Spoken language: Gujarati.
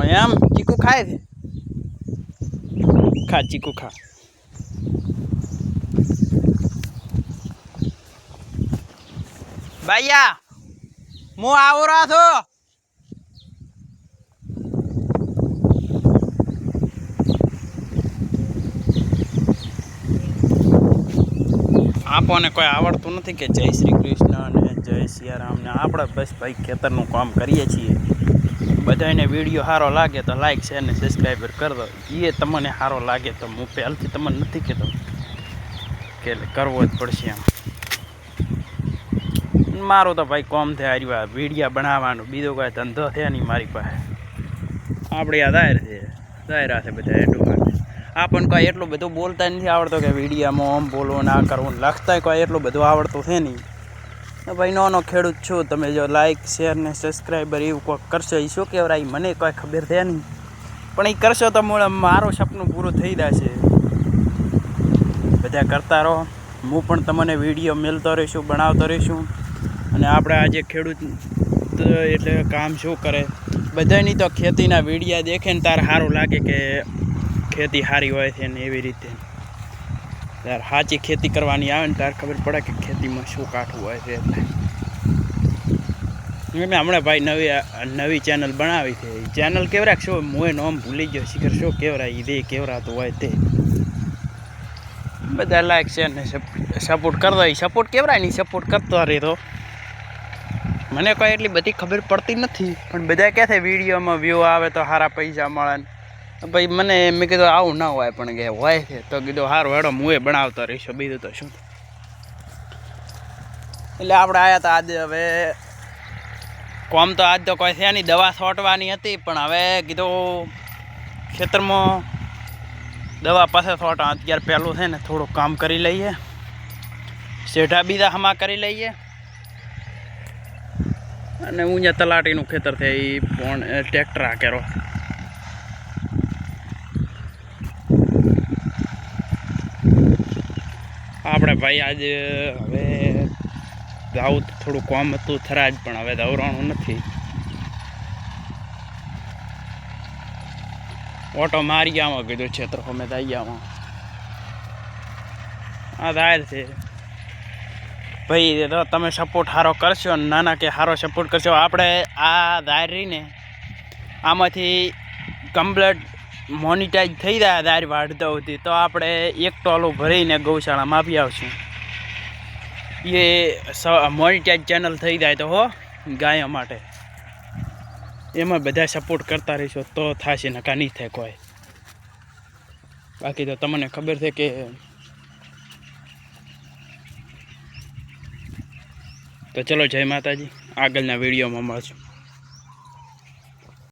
એમ ચીકુ ખાય છે ખા ચીકુ ખા ભૈયા હું આવો રહ્યો છો આપણને કોઈ આવડતું નથી કે જય શ્રી કૃષ્ણ અને જય સિયારામ ને આપણે બસ ભાઈ ખેતરનું કામ કરીએ છીએ બધાને વિડીયો સારો લાગે તો લાઈક શેર ને સબસ્ક્રાઈબર કરી દો એ તમને સારો લાગે તો હું પહેલથી તમને નથી કહેતો કે કરવો જ પડશે એમ મારું તો ભાઈ કોમ છે હારી વિડીયા બનાવવાનું બીજો કોઈ ધંધો છે નહીં મારી પાસે આપણે આ દાયરા છે બધા એટલું આપણને કોઈ એટલું બધું બોલતા નથી આવડતો કે વિડીયામાં આમ બોલવું ના કરવું લખતા કોઈ એટલું બધું આવડતું છે નહીં ભાઈ નાનો ખેડૂત છું તમે જો લાઈક શેર ને સબસ્ક્રાઈબર એવું કોઈ કરશો એ શું કહેવાય મને કોઈ ખબર છે નહીં પણ એ કરશો તો મારું સપનું પૂરું થઈ જશે બધા કરતા રહો હું પણ તમને વિડીયો મેળતો રહીશું બનાવતો રહીશું અને આપણે આજે ખેડૂત એટલે કામ શું કરે બધાની તો ખેતીના વિડીયા દેખે ને તારે સારું લાગે કે ખેતી સારી હોય છે ને એવી રીતે ત્યારે સાચી ખેતી કરવાની આવે ને ત્યારે ખબર પડે કે ખેતીમાં શું કાઠું હોય છે એટલે મેં હમણાં ભાઈ નવી ચેનલ બનાવી છે ચેનલ કેવરાક શું હું નામ ભૂલી ગયો શિખર શું કેવરાય એ કેવરાતું હોય તે બધા લાઈક છે ને સપોર્ટ કરતો સપોર્ટ કેવરાય નહીં સપોર્ટ કરતો રહેતો મને કોઈ એટલી બધી ખબર પડતી નથી પણ બધા કહે છે વિડીયોમાં વ્યૂ આવે તો સારા પૈસા મળે ને ભાઈ મને મેં કીધું આવું ના હોય પણ કે હોય છે તો કીધું સારું હેડો હું બનાવતો રહીશું બીજું તો શું એટલે આપણે આવ્યા હતા આજે હવે કોમ તો આજ તો કોઈ છે નહીં દવા છોટવાની હતી પણ હવે કીધું ખેતરમાં દવા પાસે છોટા અત્યારે પહેલું છે ને થોડું કામ કરી લઈએ શેઠા બીજા હમા કરી લઈએ અને હું ત્યાં તલાટીનું ખેતર છે એ પણ ટ્રેક્ટર હાકેરો આપણે ભાઈ આજે હવે જાવું થોડું કામ હતું થરાજ પણ હવે દવરાણું નથી ઓટો મારી આમાં કીધું ક્ષેત્ર અમે દઈયામાં આ દાયર છે ભાઈ તો તમે સપોર્ટ સારો કરશો નાના કે સારો સપોર્ટ કરશો આપણે આ દાયર રહીને આમાંથી કમ્પ્લેટ મોનિટાઈઝ થઈ જાય દાયર વાઢતા હોતી તો આપણે એક ટોલું ભરીને ગૌશાળામાં આપી આવશું એ મોનિટાઈઝ ચેનલ થઈ જાય તો હો ગાયો માટે એમાં બધા સપોર્ટ કરતા રહીશો તો થશે નકા નહીં થાય કોઈ બાકી તો તમને ખબર છે કે તો ચલો જય માતાજી આગળના વિડીયોમાં મળશું